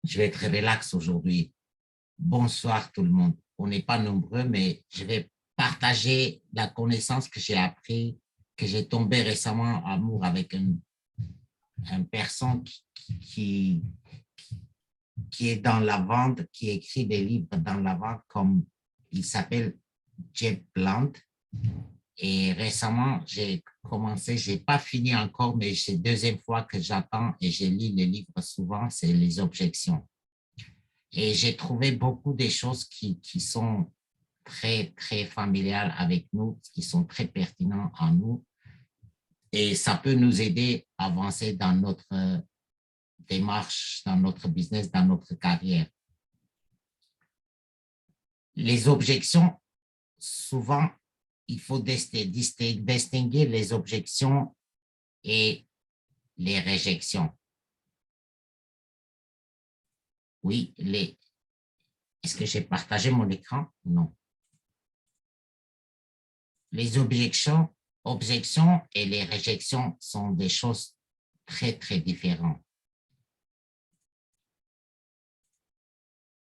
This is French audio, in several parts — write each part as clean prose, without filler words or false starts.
Je vais être relax aujourd'hui. Bonsoir tout le monde. On n'est pas nombreux, mais je vais partager la connaissance que j'ai appris, que j'ai tombé récemment en amour avec une personne qui, qui est dans la vente, qui écrit des livres dans la vente, comme il s'appelle Jeb Blount. Et récemment, j'ai commencé, je n'ai pas fini encore, mais c'est la deuxième fois que j'attends et je lis les livres souvent, c'est les objections. Et j'ai trouvé beaucoup de choses qui sont très, très familiales avec nous, qui sont très pertinentes en nous. Et ça peut nous aider à avancer dans notre démarche, dans notre business, dans notre carrière. Les objections, souvent, il faut distinguer les objections et les réjections. Oui, est-ce que j'ai partagé mon écran? Non. Les objections et les réjections sont des choses très, très différentes.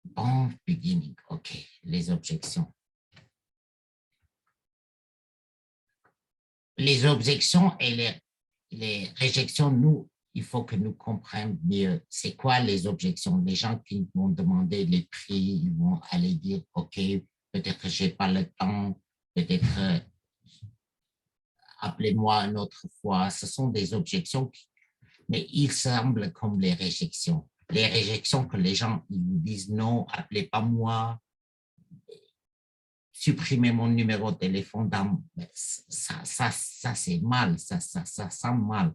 Bon beginning, OK, les objections. Les objections et les réjections, nous, il faut que nous comprenions mieux c'est quoi les objections. Les gens qui vont demander les prix, ils vont aller dire, OK, peut-être que je n'ai pas le temps, peut-être appelez-moi une autre fois. Ce sont des objections, mais ils semblent comme les réjections. Les réjections que les gens ils vous disent non, appelez pas moi, supprimez mon numéro de téléphone. Ça c'est mal, ça sent mal.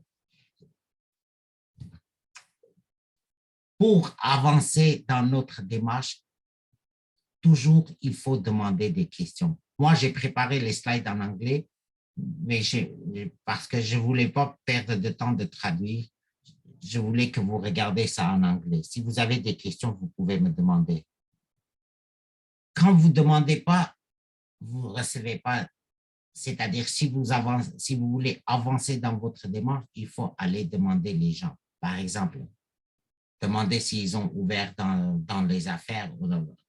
Pour avancer dans notre démarche, toujours, il faut demander des questions. Moi, j'ai préparé les slides en anglais, mais parce que je ne voulais pas perdre de temps de traduire, je voulais que vous regardiez ça en anglais. Si vous avez des questions, vous pouvez me demander. Quand vous ne demandez pas, vous ne recevez pas. C'est-à-dire, si vous voulez avancer dans votre démarche, il faut aller demander les gens. Par exemple, demander s'ils ont ouvert dans les affaires,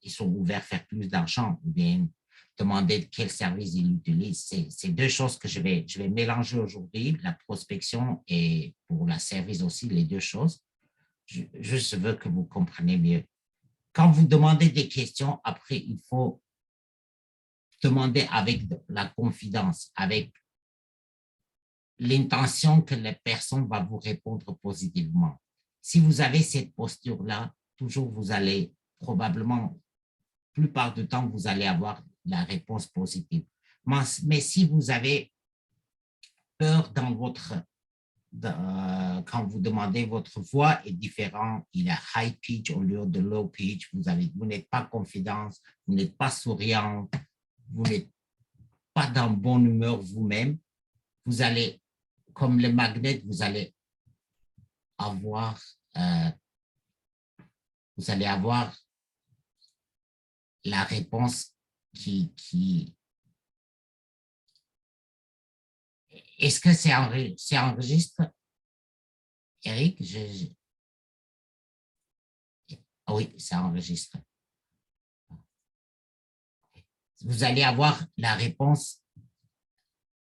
ils sont ouverts à faire plus d'argent, ou bien demander quel service ils utilisent. C'est deux choses que je vais mélanger aujourd'hui, la prospection et pour la service aussi, les deux choses. Je veux que vous compreniez mieux. Quand vous demandez des questions, après, il faut demander avec la confidence, avec l'intention que la personne va vous répondre positivement. Si vous avez cette posture-là, toujours vous allez probablement, la plupart du temps, vous allez avoir la réponse positive. Mais si vous avez peur dans quand vous demandez, votre voix est différente, il a high pitch au lieu de low pitch, vous n'êtes pas confiance, vous n'êtes pas souriant, vous n'êtes pas dans bonne humeur vous-même, vous allez, comme le magnet, vous allez avoir la réponse qui... Est-ce que c'est enregistré, Eric? Ah oui, c'est enregistré. Vous allez avoir la réponse.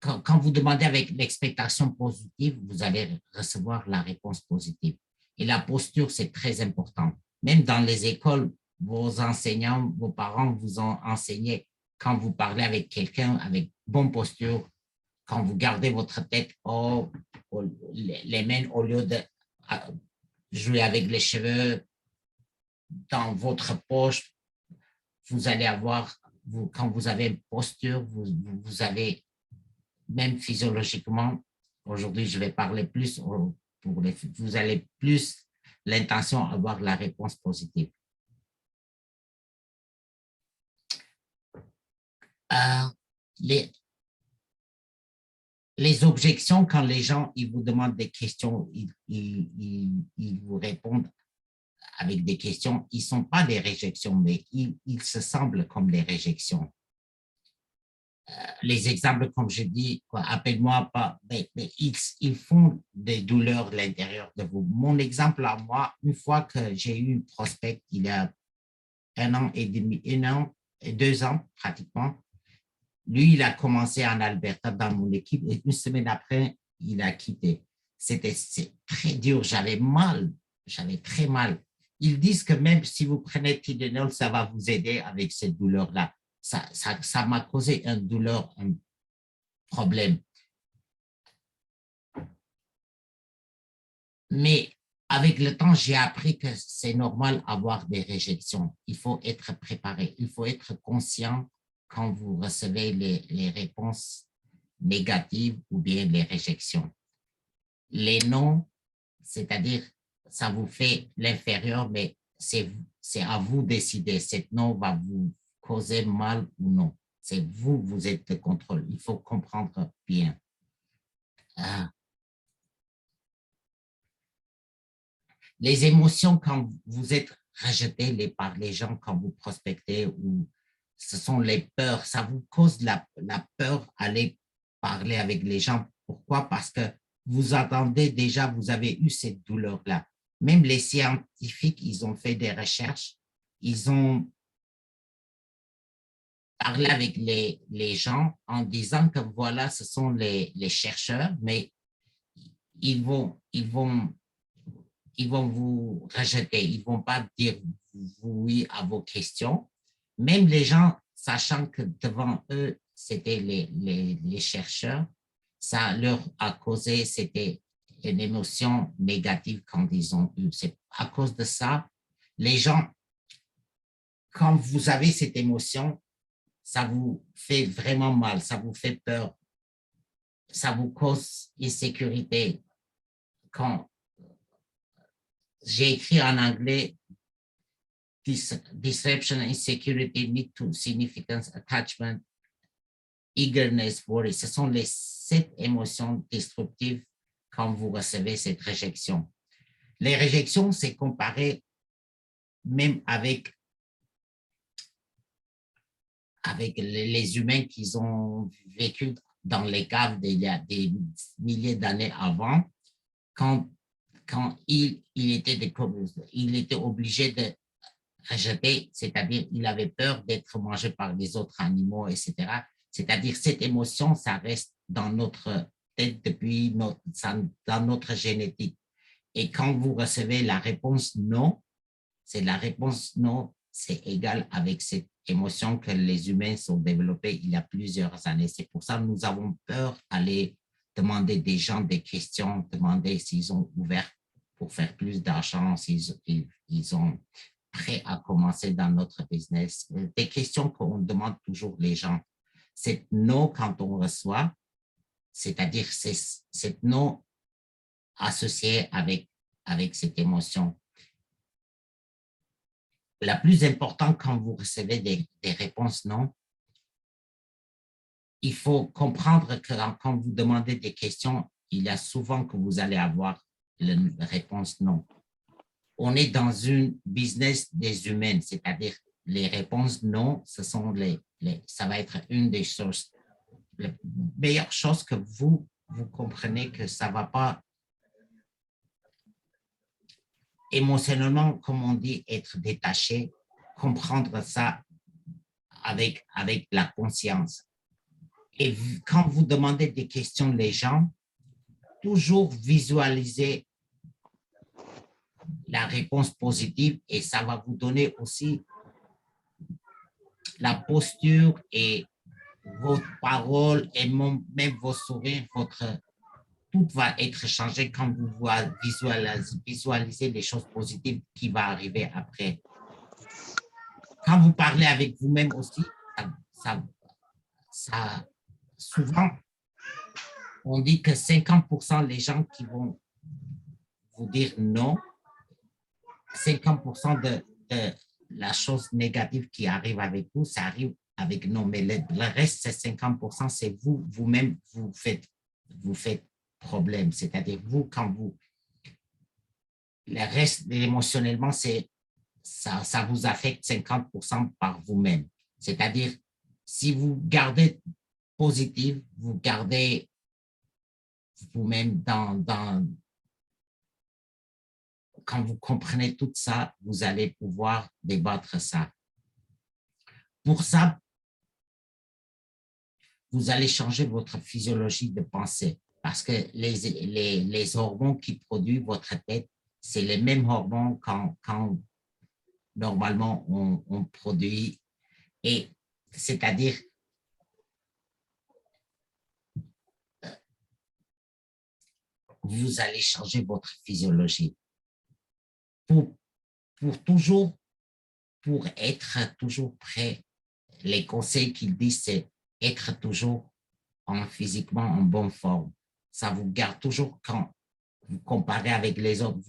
Quand vous demandez avec l'expectation positive, vous allez recevoir la réponse positive. Et la posture, c'est très important. Même dans les écoles, vos enseignants, vos parents vous ont enseigné, quand vous parlez avec quelqu'un avec bonne posture, quand vous gardez votre tête haut, les mains au lieu de jouer avec les cheveux dans votre poche, vous allez avoir, quand vous avez une posture, vous avez, même physiologiquement, aujourd'hui, je vais parler plus vous allez plus l'intention d'avoir la réponse positive. Les objections, quand les gens ils vous demandent des questions, ils vous répondent avec des questions, ils ne sont pas des réjections, mais ils se semblent comme des réjections. les exemples, comme je dis, appelle-moi pas, mais ils font des douleurs à l'intérieur de vous. Mon exemple à moi, une fois que j'ai eu une prospect, il y a 1 an et demi, 1 an et 2 ans pratiquement, lui, il a commencé en Alberta dans mon équipe et une semaine après, il a quitté. C'était très dur, j'avais très mal. Ils disent que même si vous prenez Tylenol, ça va vous aider avec cette douleur-là. Ça m'a causé une douleur, un problème. Mais avec le temps, j'ai appris que c'est normal d'avoir des réjections. Il faut être préparé, il faut être conscient quand vous recevez les réponses négatives ou bien les réjections. Les non, c'est-à-dire, ça vous fait l'inférieur, mais c'est à vous de décider. Cette non va vous causer mal ou non. C'est vous, vous êtes le contrôle. Il faut comprendre bien. Ah. Les émotions, quand vous êtes rejeté par les gens, quand vous prospectez, ou ce sont les peurs, ça vous cause la peur d'aller parler avec les gens. Pourquoi? Parce que vous attendez déjà, vous avez eu cette douleur-là. Même les scientifiques, ils ont fait des recherches, ils ont parlé avec les gens en disant que voilà, ce sont les chercheurs, mais ils vont, ils vont ils vont vous rejeter, ils ne vont pas dire oui à vos questions. Même les gens, sachant que devant eux, c'était les chercheurs, ça leur a causé, c'était une émotion négative quand ils ont eu. C'est à cause de ça, les gens, quand vous avez cette émotion, ça vous fait vraiment mal, ça vous fait peur, ça vous cause insécurité. Quand j'ai écrit en anglais, Disruption, insecurity, need to, significance, attachment, eagerness, worry. Ce sont les 7 émotions destructives quand vous recevez cette réjection. Les réjections, c'est comparé même avec les humains qui ont vécu dans les caves il y a des milliers d'années avant, quand il était obligé de rejeté, c'est-à-dire il avait peur d'être mangé par les autres animaux, etc. C'est-à-dire cette émotion, ça reste dans notre tête depuis dans notre génétique. Et quand vous recevez la réponse non, c'est la réponse non, c'est égal avec cette émotion que les humains sont développés il y a plusieurs années. C'est pour ça que nous avons peur d'aller demander des gens des questions, demander s'ils ont ouvert pour faire plus d'argent, s'ils ont prêt à commencer dans notre business. Des questions qu'on demande toujours les gens. C'est non quand on reçoit, c'est-à-dire c'est non associé avec cette émotion. La plus importante quand vous recevez des réponses non, il faut comprendre que quand vous demandez des questions, il y a souvent que vous allez avoir la réponse non. On est dans une business des humains, c'est-à-dire les réponses non, ça va être une des choses, la meilleure chose que vous comprenez que ça ne va pas émotionnellement, comme on dit, être détaché, comprendre ça avec la conscience. Et quand vous demandez des questions les gens, toujours visualiser la réponse positive et ça va vous donner aussi la posture et votre parole et même vos sourires, tout va être changé quand vous visualisez les choses positives qui vont arriver après. Quand vous parlez avec vous-même aussi, souvent, on dit que 50% les gens qui vont vous dire non, 50% de la chose négative qui arrive avec vous, ça arrive avec non, mais le reste, c'est 50%, c'est vous-même, vous faites problème. C'est-à-dire, vous, quand vous, le reste, émotionnellement, ça vous affecte 50% par vous-même. C'est-à-dire, si vous gardez positive, vous gardez vous-même quand vous comprenez tout ça, vous allez pouvoir débattre ça. Pour ça, vous allez changer votre physiologie de pensée parce que les hormones qui produisent votre tête, c'est les mêmes hormones quand normalement on produit. Et c'est-à-dire, vous allez changer votre physiologie. Pour être toujours prêt, les conseils qu'ils disent, c'est être toujours physiquement en bonne forme. Ça vous garde toujours quand vous comparez avec les autres,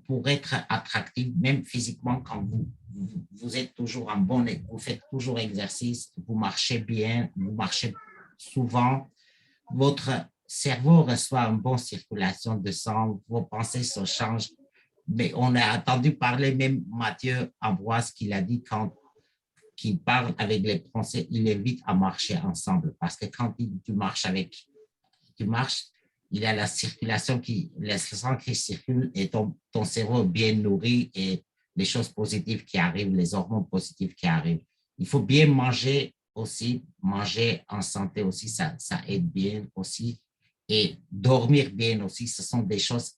pour être attractif, même physiquement, quand vous êtes toujours en bonne, vous faites toujours exercice, vous marchez bien, vous marchez souvent, votre cerveau reçoit une bonne circulation de sang, vos pensées se changent. Mais on a entendu parler, même Mathieu Ambroise, qu'il a dit quand il parle avec les Français, il évite à marcher ensemble parce que quand tu marches, il y a la circulation le sang qui circule et ton cerveau est bien nourri et les choses positives qui arrivent, les hormones positives qui arrivent. Il faut bien manger aussi, manger en santé aussi, ça aide bien aussi. Et dormir bien aussi, ce sont des choses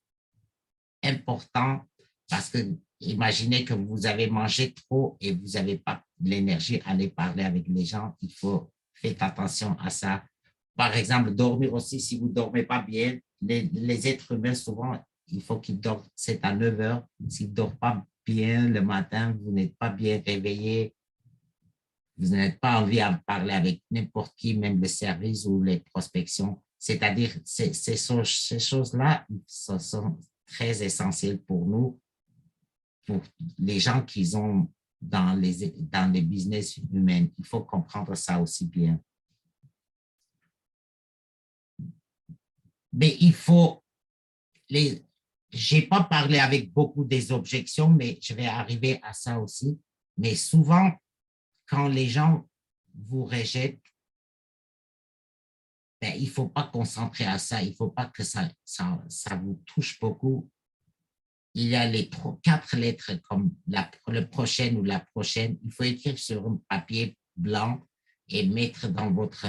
importantes parce que imaginez que vous avez mangé trop et vous n'avez pas l'énergie à aller parler avec les gens. Il faut faire attention à ça. Par exemple, dormir aussi, si vous ne dormez pas bien, les êtres humains, souvent, il faut qu'ils dorment 7 à 9 heures. S'ils ne dorment pas bien le matin, vous n'êtes pas bien réveillé, vous n'avez pas envie de parler avec n'importe qui, même le service ou les prospections. C'est-à-dire, ces choses-là sont très essentielles pour nous, pour les gens qui sont dans les business humains. Il faut comprendre ça aussi bien. Mais il faut, je n'ai pas parlé avec beaucoup des objections, mais je vais arriver à ça aussi. Mais souvent, quand les gens vous rejettent, ben, il ne faut pas concentrer à ça. Il ne faut pas que ça vous touche beaucoup. Il y a les 4 lettres comme le prochain ou la prochaine. Il faut écrire sur un papier blanc et mettre dans votre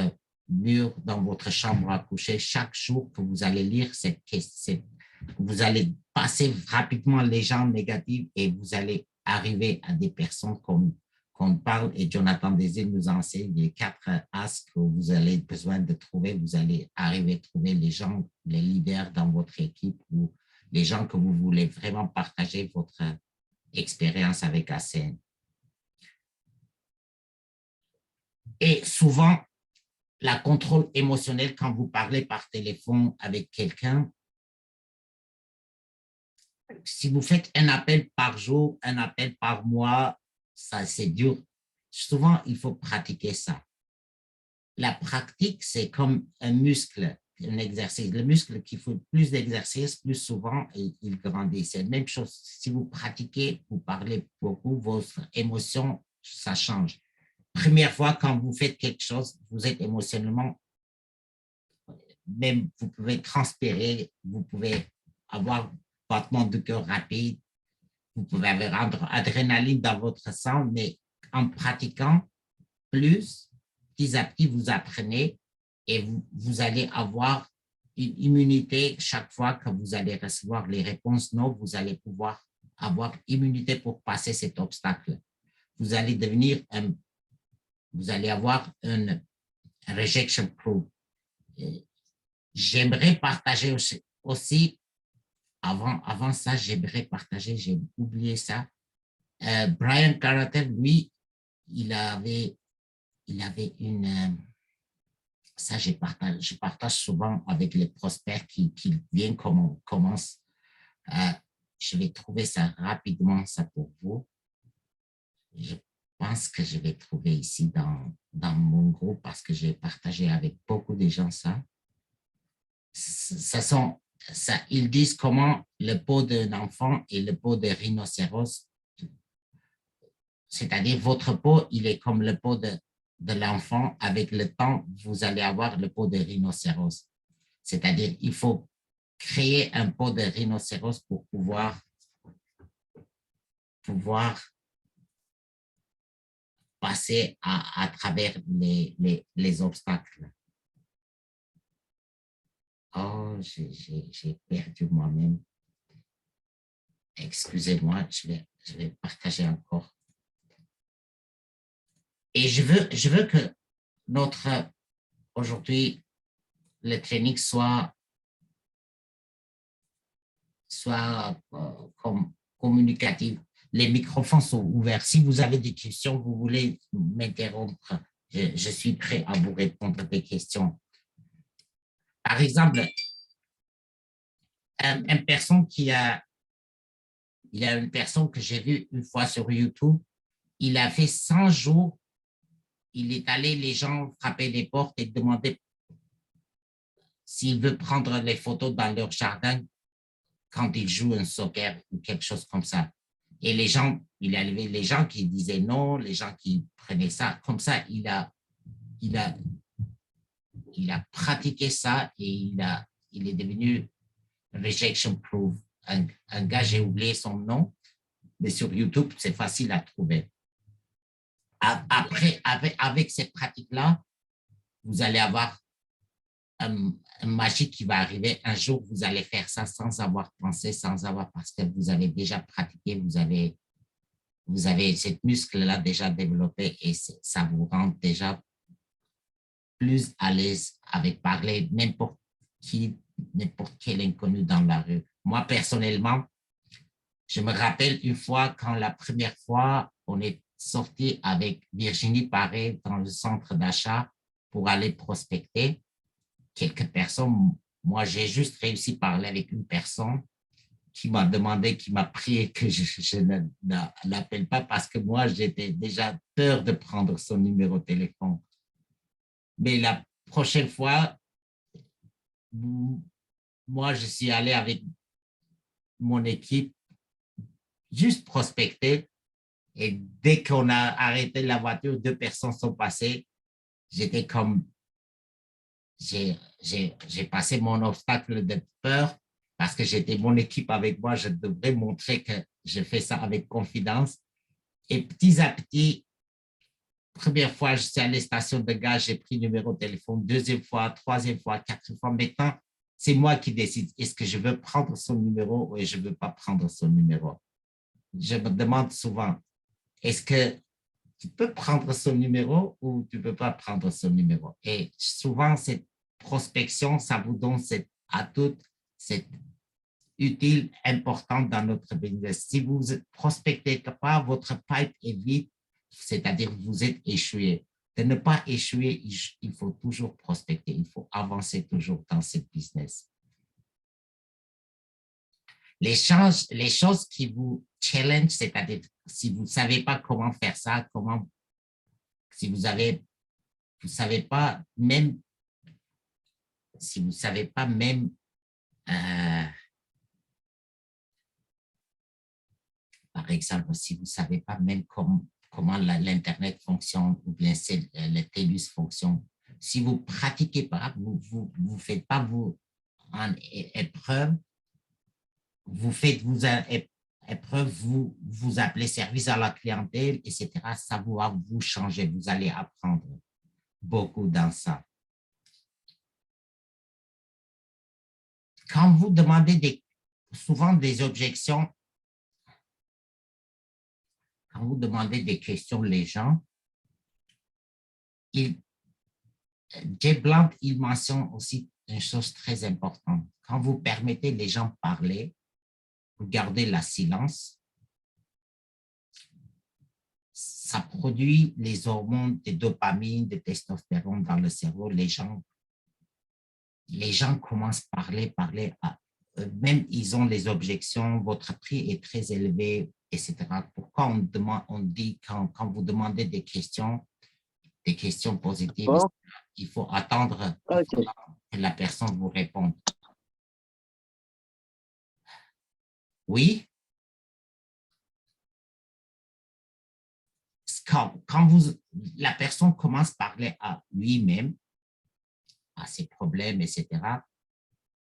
mur, dans votre chambre à coucher, chaque jour que vous allez lire cette question. Vous allez passer rapidement les gens négatifs et vous allez arriver à des personnes qu'on parle. Et Jonathan Désir nous enseigne les 4 as que vous allez besoin de trouver. Vous allez arriver à trouver les gens, les leaders dans votre équipe ou les gens que vous voulez vraiment partager votre expérience avec ACN. Et souvent, la contrôle émotionnel, quand vous parlez par téléphone avec quelqu'un, si vous faites un appel par jour, un appel par mois, ça c'est dur. Souvent, il faut pratiquer ça. La pratique, c'est comme un muscle, un exercice. Le muscle qui fait plus d'exercice, plus souvent, il grandit. C'est la même chose. Si vous pratiquez, vous parlez beaucoup, vos émotions, ça change. Première fois, quand vous faites quelque chose, vous êtes émotionnellement, même vous pouvez transpirer, vous pouvez avoir battement de cœur rapide, vous pouvez avoir adrénaline dans votre sang, mais en pratiquant plus, petit à petit, vous apprenez et vous allez avoir une immunité chaque fois que vous allez recevoir les réponses non, vous allez pouvoir avoir immunité pour passer cet obstacle. Vous allez vous allez avoir un rejection proof. J'aimerais partager aussi avant ça, j'aimerais partager, j'ai oublié ça. Brian Carter, lui, il avait une... ça, je partage souvent avec les prospects qui viennent commencent. Je vais trouver ça rapidement, ça pour vous. Je pense que je vais trouver ici dans mon groupe parce que j'ai partagé avec beaucoup de gens ça. Ils disent comment le peau d'un enfant et le peau de rhinocéros, c'est-à-dire votre peau, il est comme le peau de l'enfant, avec le temps, vous allez avoir le peau de rhinocéros. C'est-à-dire, il faut créer un peau de rhinocéros pour pouvoir passer à travers les obstacles. Oh, j'ai perdu moi-même. Excusez-moi, je vais partager encore. Et je veux que aujourd'hui, le training soit communicatif. Les microphones sont ouverts. Si vous avez des questions, vous voulez m'interrompre, je suis prêt à vous répondre des questions. Par exemple, une personne il y a une personne que j'ai vue une fois sur YouTube, il a fait 100 jours, il est allé, les gens frappaient les portes et demandaient s'il veut prendre les photos dans leur jardin quand ils jouent un soccer ou quelque chose comme ça. Et les gens, il y avait les gens qui disaient non, les gens qui prenaient ça. Comme ça, il a pratiqué ça et il est devenu rejection proof. Un gars, j'ai oublié son nom, mais sur YouTube, c'est facile à trouver. Après, avec cette pratique-là, vous allez avoir un magie qui va arriver. Un jour, vous allez faire ça sans avoir pensé, parce que vous avez déjà pratiqué, vous avez cette muscle-là déjà développé et ça vous rend déjà plus à l'aise avec parler n'importe quel inconnu dans la rue. Moi, personnellement, je me rappelle une fois quand la première fois, on est sorti avec Virginie Paré dans le centre d'achat pour aller prospecter. Quelques personnes, moi, j'ai juste réussi à parler avec une personne qui m'a demandé, qui m'a prié que je ne l'appelle pas parce que moi, j'étais déjà peur de prendre son numéro de téléphone. Mais la prochaine fois, moi, je suis allé avec mon équipe juste prospecter et dès qu'on a arrêté la voiture, 2 personnes sont passées. J'étais comme, j'ai passé mon obstacle de peur parce que j'étais mon équipe avec moi. Je devrais montrer que je fais ça avec confidence. Et petit à petit, première fois, je suis à la station de gaz, j'ai pris le numéro de téléphone. Deuxième fois, troisième fois, quatrième fois. Maintenant, c'est moi qui décide. Est-ce que je veux prendre son numéro ou je ne veux pas prendre son numéro? Je me demande souvent, est-ce que tu peux prendre son numéro ou tu ne peux pas prendre son numéro? Et souvent, cette prospection, ça vous donne cette atout, cette utile, importante dans notre business. Si vous ne prospectez pas, votre pipe est vide, c'est-à-dire que vous êtes échoué. De ne pas échouer, il faut toujours prospecter, il faut avancer toujours dans ce business. Les choses qui vous challenge, c'est-à-dire si vous ne savez pas comment faire ça, si vous savez pas même, si vous savez pas même, par exemple, si vous savez pas même comment l'Internet fonctionne ou bien le TELUS fonctionne, si vous pratiquez pas, vous faites pas vous en épreuve, vous faites vous épreuve, vous appelez service à la clientèle, etc. Ça va vous changer, vous allez apprendre beaucoup dans ça. Quand vous demandez souvent des objections, quand vous demandez des questions les gens, Jay Blount, il mentionne aussi une chose très importante. Quand vous permettez les gens de parler, vous gardez le silence, ça produit les hormones de dopamine, de testostérone dans le cerveau. Les gens commencent à parler. Même ils ont les objections, votre prix est très élevé, etc. Pourquoi on dit quand vous demandez des questions positives, Bon, il faut attendre ok. que la personne vous réponde. Oui? quand la personne commence à parler à lui-même, à ses problèmes, etc.,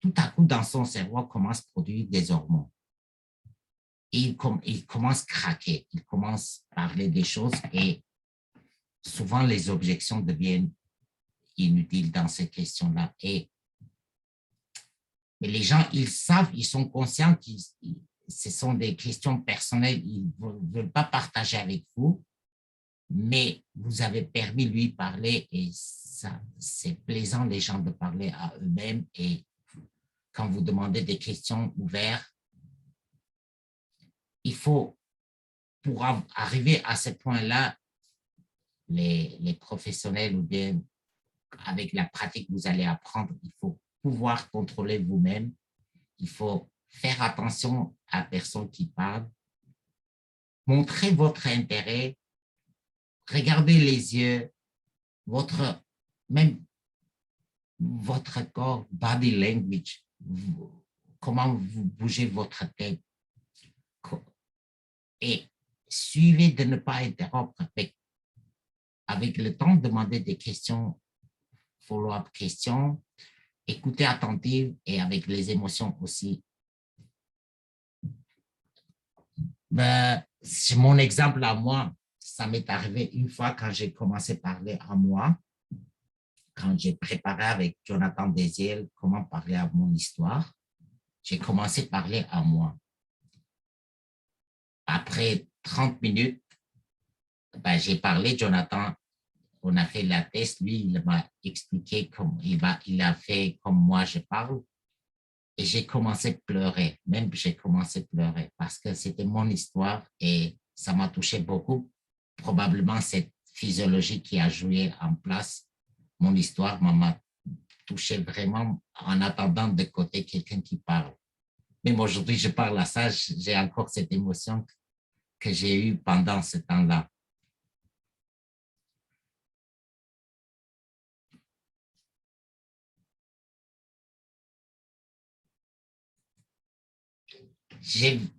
tout à coup, dans son cerveau, commence à produire des hormones. Et il commence à craquer, il commence à parler des choses et souvent les objections deviennent inutiles dans ces questions-là. Mais les gens, ils savent, ils sont conscients que ce sont des questions personnelles, ils ne veulent pas partager avec vous, mais vous avez permis lui parler et ça, c'est plaisant les gens de parler à eux-mêmes et quand vous demandez des questions ouvertes, il faut, pour arriver à ce point-là, les professionnels ou bien avec la pratique, vous allez apprendre, il faut pouvoir contrôler vous-même, il faut faire attention à la personne qui parle, montrer votre intérêt, regardez les yeux, même votre corps, body language, comment vous bougez votre tête et suivez de ne pas interrompre avec le temps, demandez des questions, follow-up questions, écoutez attentive et avec les émotions aussi. Ben, c'est mon exemple à moi, ça m'est arrivé une fois quand j'ai commencé à parler à moi, quand j'ai préparé avec Jonathan Desiel comment parler à mon histoire, j'ai commencé à parler à moi. Après 30 minutes, ben, j'ai parlé, Jonathan, on a fait la test, lui, il m'a expliqué comment il a fait comme moi je parle. Et j'ai commencé à pleurer, même j'ai commencé à pleurer parce que c'était mon histoire et ça m'a touché beaucoup. Probablement cette physiologie qui a joué en place, mon histoire m'a touché vraiment en attendant de côté quelqu'un qui parle. Même aujourd'hui, je parle à ça, j'ai encore cette émotion que j'ai eue pendant ce temps-là.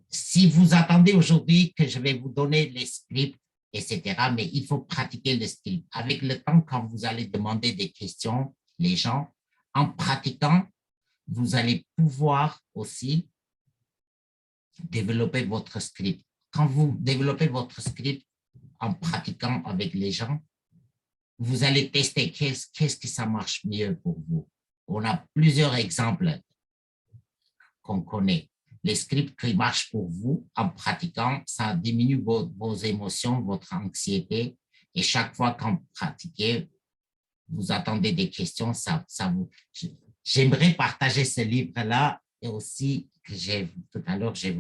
Si vous attendez aujourd'hui que je vais vous donner les scripts, etc., mais il faut pratiquer le script. Avec le temps, quand vous allez demander des questions, les gens, en pratiquant, vous allez pouvoir aussi développer votre script. Quand vous développez votre script en pratiquant avec les gens, vous allez tester qu'est-ce que ça marche mieux pour vous. On a plusieurs exemples qu'on connaît. Les scripts qui marchent pour vous en pratiquant, ça diminue vos émotions, votre anxiété. Et chaque fois qu'on pratiquez, vous attendez des questions, j'aimerais partager ce livre-là et aussi que tout à l'heure, j'ai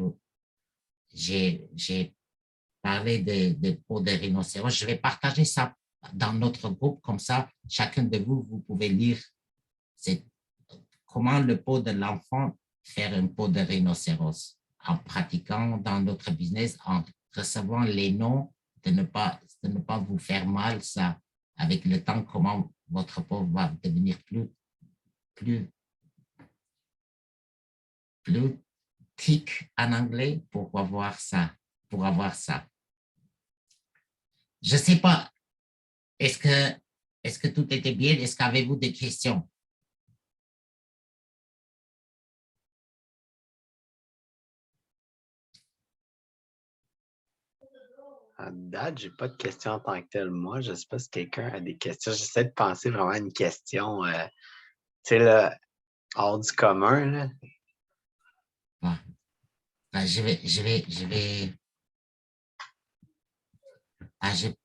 parlé de peau de rhinocéros. Je vais partager ça dans notre groupe, comme ça, chacun de vous, vous pouvez lire comment le peau de l'enfant faire une peau de rhinocéros en pratiquant dans notre business, en recevant les noms, de ne pas vous faire mal, ça, avec le temps, comment votre peau va devenir plus thick en anglais pour avoir ça. Je ne sais pas, est-ce que tout était bien? Est-ce qu'avez-vous des questions? À date, j'ai pas de questions en tant que telle. Moi, je sais pas si quelqu'un a des questions. J'essaie de penser vraiment à une question, tu sais, là, hors du commun, là. Bon. Ben, je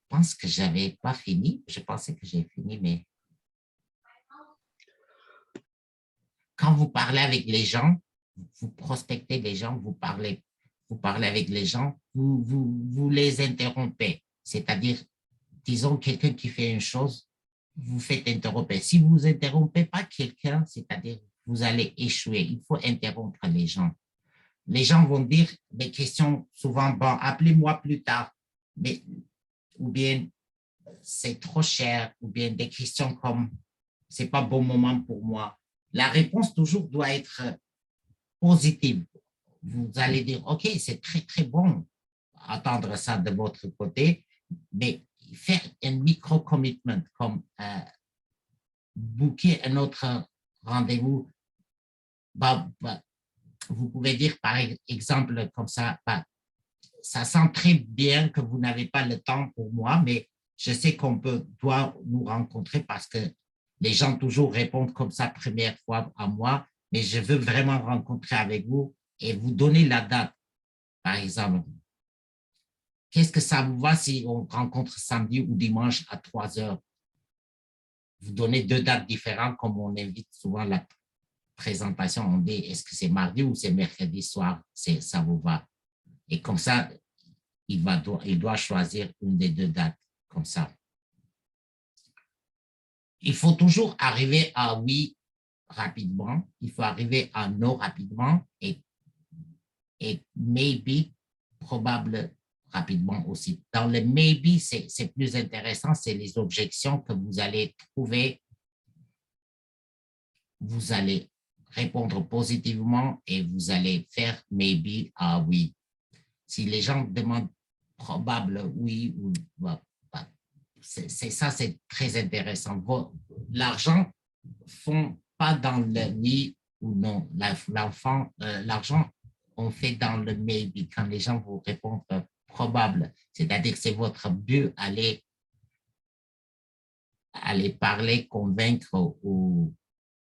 pense que j'avais pas fini. Je pensais que j'ai fini, mais quand vous parlez avec les gens, vous prospectez les gens, vous parlez avec les gens, vous les interrompez. C'est-à-dire, disons, quelqu'un qui fait une chose, vous faites interrompre. Si vous interrompez pas quelqu'un, c'est-à-dire, vous allez échouer. Il faut interrompre les gens. Les gens vont dire des questions souvent, bon, appelez-moi plus tard, mais, ou bien c'est trop cher, ou bien des questions comme c'est pas bon moment pour moi. La réponse toujours doit être positive. Vous allez dire, OK, c'est très, très bon attendre ça de votre côté, mais faire un micro-commitment, comme booker un autre rendez-vous. Vous pouvez dire, par exemple, comme ça, ça sent très bien que vous n'avez pas le temps pour moi, mais je sais qu'on doit nous rencontrer parce que les gens toujours répondent comme ça première fois à moi, mais je veux vraiment rencontrer avec vous et vous donner la date, par exemple. Qu'est-ce que ça vous va si on rencontre samedi ou dimanche à 3 heures? Vous donnez 2 dates différentes, comme on invite souvent la présentation. On dit, est-ce que c'est mardi ou c'est mercredi soir? Ça vous va? Et comme ça, il doit choisir une des 2 dates, comme ça. Il faut toujours arriver à oui rapidement, il faut arriver à non rapidement et maybe, probable rapidement aussi. Dans le maybe, c'est plus intéressant, c'est les objections que vous allez trouver. Vous allez répondre positivement et vous allez faire maybe à oui. Si les gens demandent probable oui ou c'est ça, c'est très intéressant. L'argent ne fond pas dans le oui ou non. L'argent, on fait dans le maybe quand les gens vous répondent probable. C'est-à-dire que c'est votre but aller parler, convaincre ou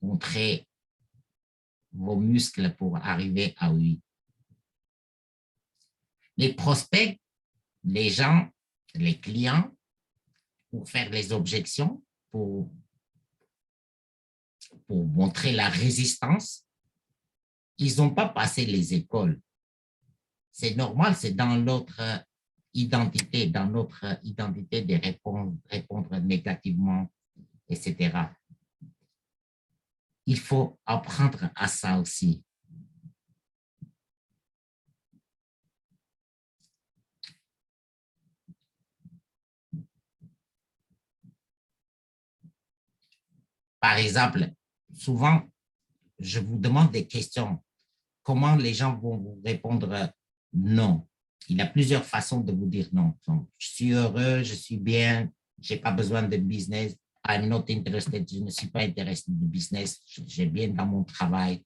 montrer vos muscles pour arriver à oui. Les prospects, les gens, les clients, pour faire les objections, pour montrer la résistance, ils n'ont pas passé les écoles. C'est normal, c'est dans notre identité, de répondre négativement, etc. Il faut apprendre à ça aussi. Par exemple, souvent, je vous demande des questions. Comment les gens vont vous répondre non? Il y a plusieurs façons de vous dire non. Donc, je suis heureux, je suis bien, je n'ai pas besoin de business. I'm not interested, je ne suis pas intéressé de business, j'ai bien dans mon travail.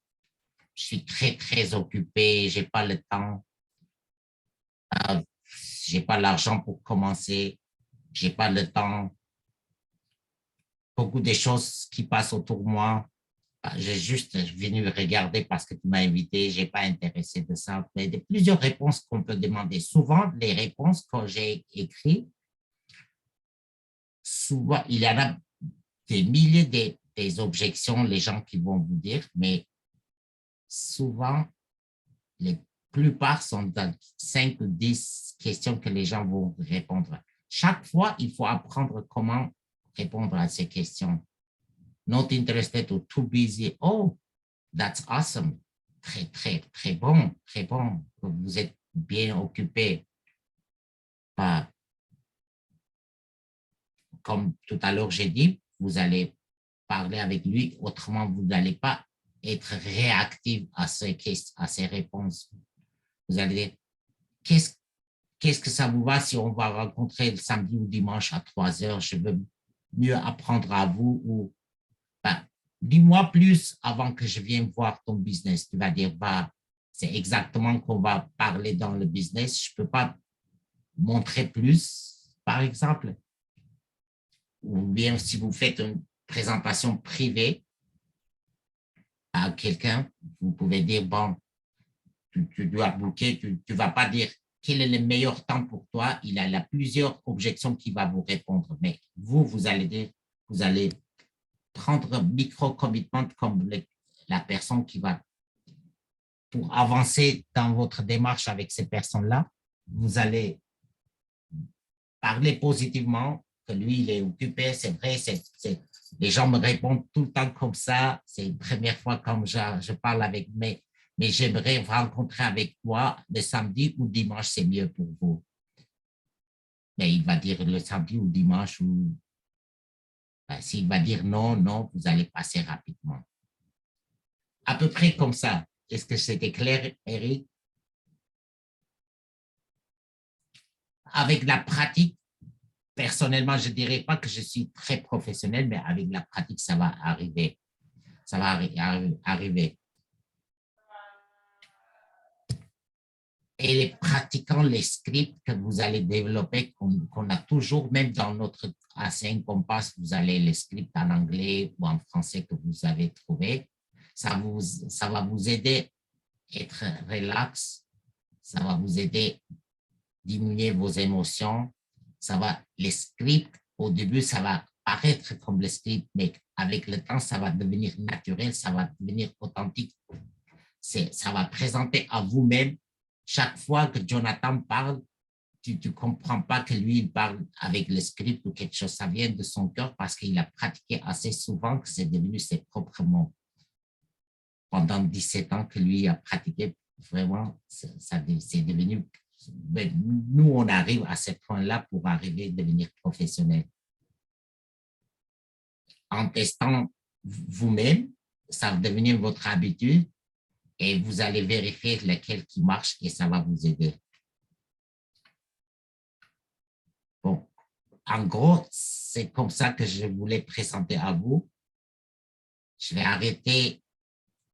Je suis très, très occupé, je n'ai pas le temps. Je n'ai pas l'argent pour commencer, je n'ai pas le temps. Beaucoup de choses qui passent autour de moi. J'ai juste venu regarder parce que tu m'as invité, je n'ai pas intéressé de ça. Mais il y a plusieurs réponses qu'on peut demander. Souvent, les réponses que j'ai écrites, souvent, il y en a des milliers des objections, les gens qui vont vous dire, mais souvent, les plupart sont dans 5 ou 10 questions que les gens vont répondre. Chaque fois, il faut apprendre comment répondre à ces questions. Not interested or too busy. Oh, that's awesome. Très, très, très bon, très bon. Vous êtes bien occupé. Comme tout à l'heure, j'ai dit, vous allez parler avec lui, autrement, vous n'allez pas être réactif à ces réponses. Vous allez dire, qu'est-ce que ça vous va si on va rencontrer le samedi ou dimanche à 3 heures? Je veux mieux apprendre à vous ou dis-moi plus avant que je vienne voir ton business. Tu vas dire, c'est exactement qu'on va parler dans le business. Je ne peux pas montrer plus, par exemple. Ou bien si vous faites une présentation privée à quelqu'un, vous pouvez dire, bon, tu dois booker, tu ne vas pas dire quel est le meilleur temps pour toi. Il a plusieurs objections qui va vous répondre. Mais vous allez dire, vous allez prendre un micro-commitment comme la personne qui va, pour avancer dans votre démarche avec ces personnes-là, vous allez parler positivement, que lui, il est occupé, c'est vrai, les gens me répondent tout le temps comme ça, c'est une première fois comme je parle avec, mais j'aimerais vous rencontrer avec toi le samedi ou dimanche, c'est mieux pour vous. Mais il va dire le samedi ou dimanche, ou s'il va dire non, non, vous allez passer rapidement. À peu près comme ça. Est-ce que c'était clair, Eric? Avec la pratique, personnellement, je ne dirais pas que je suis très professionnel, mais avec la pratique, ça va arriver. Ça va arriver. Et les pratiquant les scripts que vous allez développer, qu'on a toujours, même dans notre A5 Compass, vous allez les scripts en anglais ou en français que vous avez trouvé. Ça va vous aider à être relax. Ça va vous aider à diminuer vos émotions. Les scripts, au début, ça va paraître comme les scripts, mais avec le temps, ça va devenir naturel, ça va devenir authentique. Ça va présenter à vous-même. Chaque fois que Jonathan parle, tu ne comprends pas que lui, il parle avec le script ou quelque chose. Ça vient de son cœur parce qu'il a pratiqué assez souvent que c'est devenu ses propres mots. Pendant 17 ans que lui a pratiqué, vraiment, c'est devenu... Nous, on arrive à ce point-là pour arriver à devenir professionnel. En testant vous-même, ça va devenir votre habitude et vous allez vérifier lequel qui marche et ça va vous aider. Bon, en gros, c'est comme ça que je voulais présenter à vous. Je vais arrêter